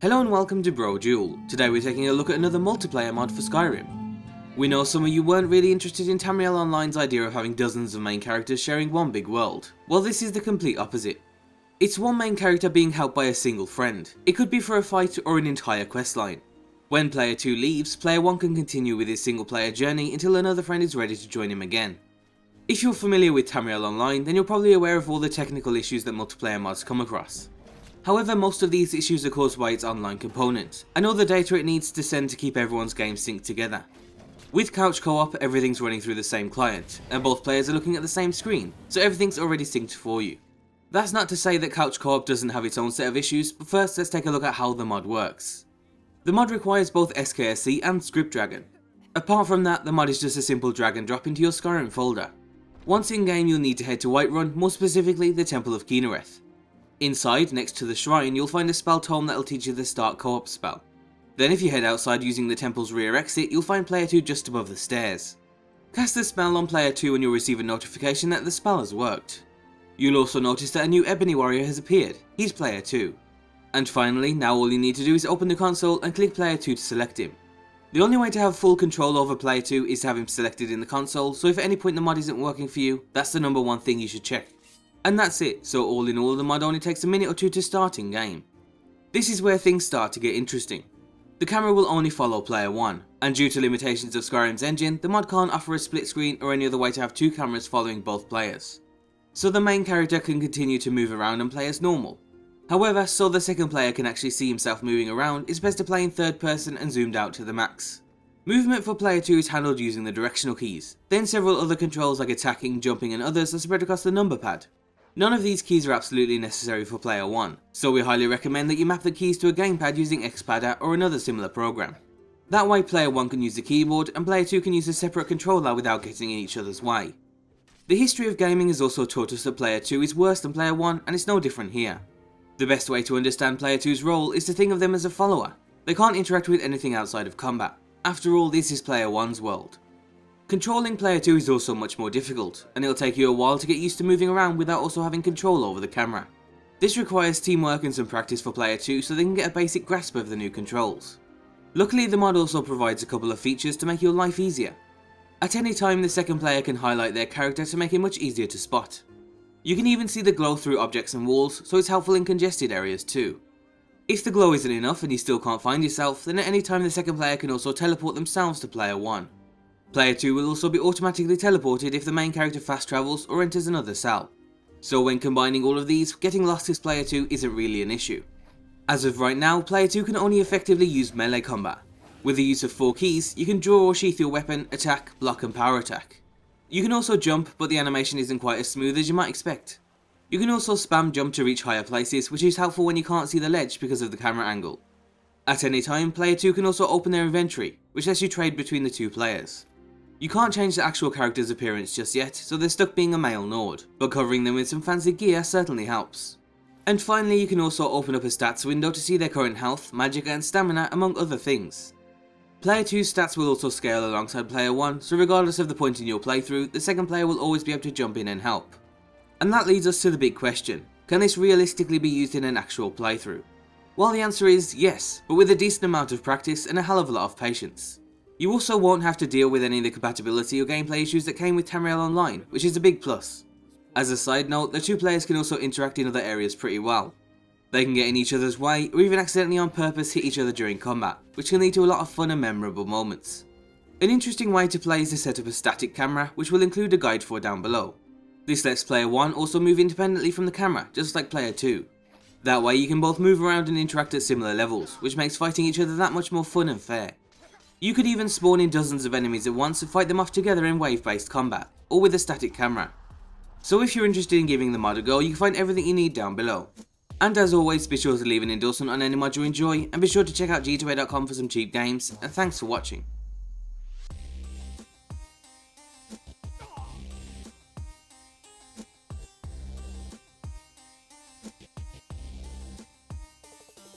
Hello and welcome to Brodual. Today we're taking a look at another multiplayer mod for Skyrim. We know some of you weren't really interested in Tamriel Online's idea of having dozens of main characters sharing one big world. Well, this is the complete opposite. It's one main character being helped by a single friend. It could be for a fight or an entire questline. When player 2 leaves, player 1 can continue with his single player journey until another friend is ready to join him again. If you're familiar with Tamriel Online, then you're probably aware of all the technical issues that multiplayer mods come across. However, most of these issues are caused by its online component, and all the data it needs to send to keep everyone's games synced together. With couch co-op, everything's running through the same client, and both players are looking at the same screen, so everything's already synced for you. That's not to say that couch co-op doesn't have its own set of issues, but first let's take a look at how the mod works. The mod requires both SKSC and Script Dragon. Apart from that, the mod is just a simple drag and drop into your Skyrim folder. Once in game, you'll need to head to Whiterun, more specifically the Temple of Kynareth. Inside, next to the shrine, you'll find a spell tome that'll teach you the start co-op spell. Then if you head outside using the temple's rear exit, you'll find player 2 just above the stairs. Cast the spell on player 2 and you'll receive a notification that the spell has worked. You'll also notice that a new Ebony Warrior has appeared. He's player 2. And finally, now all you need to do is open the console and click player 2 to select him. The only way to have full control over player 2 is to have him selected in the console, so if at any point the mod isn't working for you, that's the number one thing you should check. And that's it, so all in all the mod only takes a minute or two to start in game. This is where things start to get interesting. The camera will only follow player 1, and due to limitations of Skyrim's engine, the mod can't offer a split screen or any other way to have two cameras following both players. So the main character can continue to move around and play as normal. However, so the second player can actually see himself moving around, it's best to play in third person and zoomed out to the max. Movement for player 2 is handled using the directional keys, then several other controls like attacking, jumping and others are spread across the number pad. None of these keys are absolutely necessary for player 1, so we highly recommend that you map the keys to a gamepad using Xpadder or another similar program. That way player 1 can use the keyboard and player 2 can use a separate controller without getting in each other's way. The history of gaming has also taught us that player 2 is worse than player 1 and it's no different here. The best way to understand player 2's role is to think of them as a follower. They can't interact with anything outside of combat. After all, this is player 1's world. Controlling player 2 is also much more difficult, and it'll take you a while to get used to moving around without also having control over the camera. This requires teamwork and some practice for player 2 so they can get a basic grasp of the new controls. Luckily, the mod also provides a couple of features to make your life easier. At any time, the second player can highlight their character to make it much easier to spot. You can even see the glow through objects and walls, so it's helpful in congested areas too. If the glow isn't enough and you still can't find yourself, then at any time the second player can also teleport themselves to player 1. Player 2 will also be automatically teleported if the main character fast travels or enters another cell. So when combining all of these, getting lost as player 2 isn't really an issue. As of right now, player 2 can only effectively use melee combat. With the use of 4 keys, you can draw or sheath your weapon, attack, block and power attack. You can also jump, but the animation isn't quite as smooth as you might expect. You can also spam jump to reach higher places, which is helpful when you can't see the ledge because of the camera angle. At any time, player 2 can also open their inventory, which lets you trade between the two players. You can't change the actual character's appearance just yet, so they're stuck being a male Nord, but covering them with some fancy gear certainly helps. And finally, you can also open up a stats window to see their current health, magic and stamina among other things. Player 2's stats will also scale alongside player 1, so regardless of the point in your playthrough, the second player will always be able to jump in and help. And that leads us to the big question: can this realistically be used in an actual playthrough? Well, the answer is yes, but with a decent amount of practice and a hell of a lot of patience. You also won't have to deal with any of the compatibility or gameplay issues that came with Tamriel Online, which is a big plus. As a side note, the two players can also interact in other areas pretty well. They can get in each other's way, or even accidentally on purpose hit each other during combat, which can lead to a lot of fun and memorable moments. An interesting way to play is to set up a static camera, which we'll include a guide for down below. This lets player 1 also move independently from the camera, just like player 2. That way you can both move around and interact at similar levels, which makes fighting each other that much more fun and fair. You could even spawn in dozens of enemies at once and fight them off together in wave-based combat, or with a static camera. So if you're interested in giving the mod a go, you can find everything you need down below. And as always, be sure to leave an endorsement on any mod you enjoy, and be sure to check out g2a.com for some cheap games, and thanks for watching.